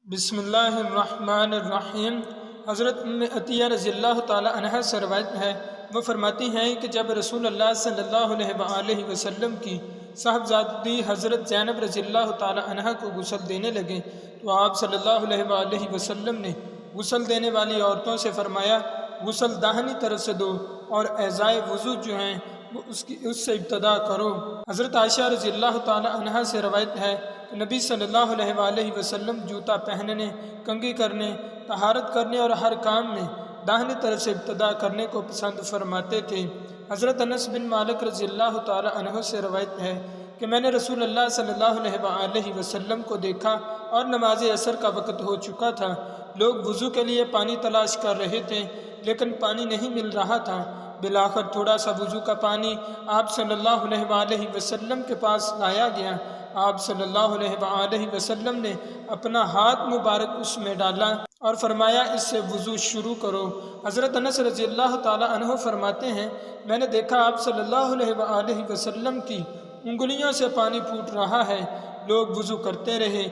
بسم اللہ الرحمن الرحیم۔ حضرت ام عطیہ رضی اللہ تعالی عنہ سے روایت ہے، وہ فرماتی ہیں کہ جب رسول اللہ صلی اللہ علیہ وآلہ وسلم کی صاحبزادی حضرت زینب رضی اللہ تعالی عنہ کو غسل دینے لگے تو آپ صلی اللہ علیہ وآلہ وسلم نے غسل دینے والی عورتوں سے فرمایا، غسل داہنی طرف سے دو اور اعضائے وضو جو ہیں وہ اس سے ابتدا کرو۔ حضرت عائشہ رضی اللہ تعالی عنہ سے روایت ہے کہ نبی صلی اللہ علیہ وآلہ وسلم جوتا پہننے، کنگھی کرنے، طہارت کرنے اور ہر کام میں داہنی طرف سے ابتدا کرنے کو پسند فرماتے تھے۔ حضرت انس بن مالک رضی اللہ تعالی عنہ سے روایت ہے کہ میں نے رسول اللہ صلی اللہ علیہ وآلہ وسلم کو دیکھا اور نماز عصر کا وقت ہو چکا تھا۔ لوگ وضو کے لیے پانی تلاش کر رہے تھے لیکن پانی نہیں مل رہا تھا۔ بالآخر تھوڑا سا وضو کا پانی آپ صلی اللہ علیہ وآلہ وسلم کے پاس لایا گیا۔ آپ صلی اللہ علیہ وآلہ وسلم نے اپنا ہاتھ مبارک اس میں ڈالا اور فرمایا، اس سے وضو شروع کرو۔ حضرت انس رضی اللہ تعالی عنہ فرماتے ہیں، میں نے دیکھا آپ صلی اللہ علیہ وآلہ وسلم کی انگلیوں سے پانی پھوٹ رہا ہے۔ لوگ وضو کرتے رہے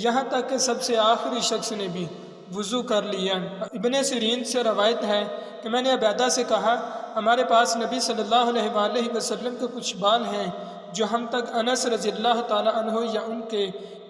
یہاں تک کہ سب سے آخری شخص نے بھی وضو کر لیا۔ ابن سیرین سے روایت ہے کہ میں نے عبیدہ سے کہا، ہمارے پاس نبی صلی اللہ علیہ وآلہ وسلم کے کچھ بال ہیں جو ہم تک انس رضی اللہ تعالی عنہ یا ان کے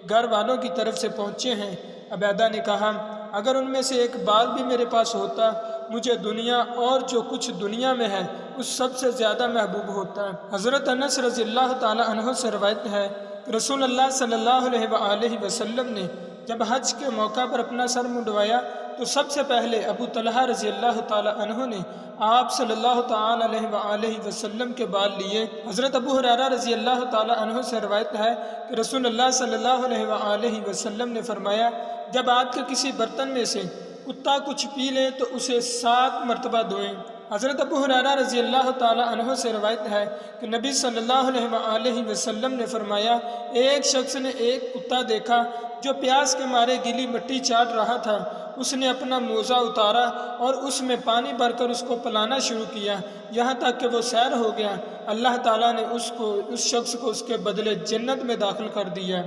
گھر والوں کی طرف سے پہنچے ہیں۔ عبیدہ نے کہا، اگر ان میں سے ایک بال بھی میرے پاس ہوتا مجھے دنیا اور جو کچھ دنیا میں ہے اس سب سے زیادہ محبوب ہوتا۔ حضرت انس رضی اللہ تعالی عنہ سے روایت ہے کہ رسول اللہ صلی اللہ علیہ وآلہ وسلم نے جب حج کے موقع پر اپنا سر منڈوایا تو سب سے پہلے ابو طلحہ رضی اللہ تعالی عنہ نے آپ صلی اللہ تعالی علیہ وآلہ وسلم کے بال لیے۔ حضرت ابو ہریرہ رضی اللہ تعالی عنہ سے روایت ہے کہ رسول اللہ صلی اللہ علیہ وآلہ وسلم نے فرمایا، جب آپ کے کسی برتن میں سے کتا کچھ پی لے تو اسے 7 مرتبہ دھوئیں۔ حضرت ابو ہریرہ رضی اللہ تعالی عنہ سے روایت ہے کہ نبی صلی اللہ علیہ وآلہ وسلم نے فرمایا، ایک شخص نے ایک کتا دیکھا جو پیاس کے مارے گیلی مٹی چاٹ رہا تھا۔ اس نے اپنا موزہ اتارا اور اس میں پانی بھر کر اس کو پلانا شروع کیا یہاں تک کہ وہ سیر ہو گیا۔ اللہ تعالیٰ نے اس شخص کو اس کے بدلے جنت میں داخل کر دیا۔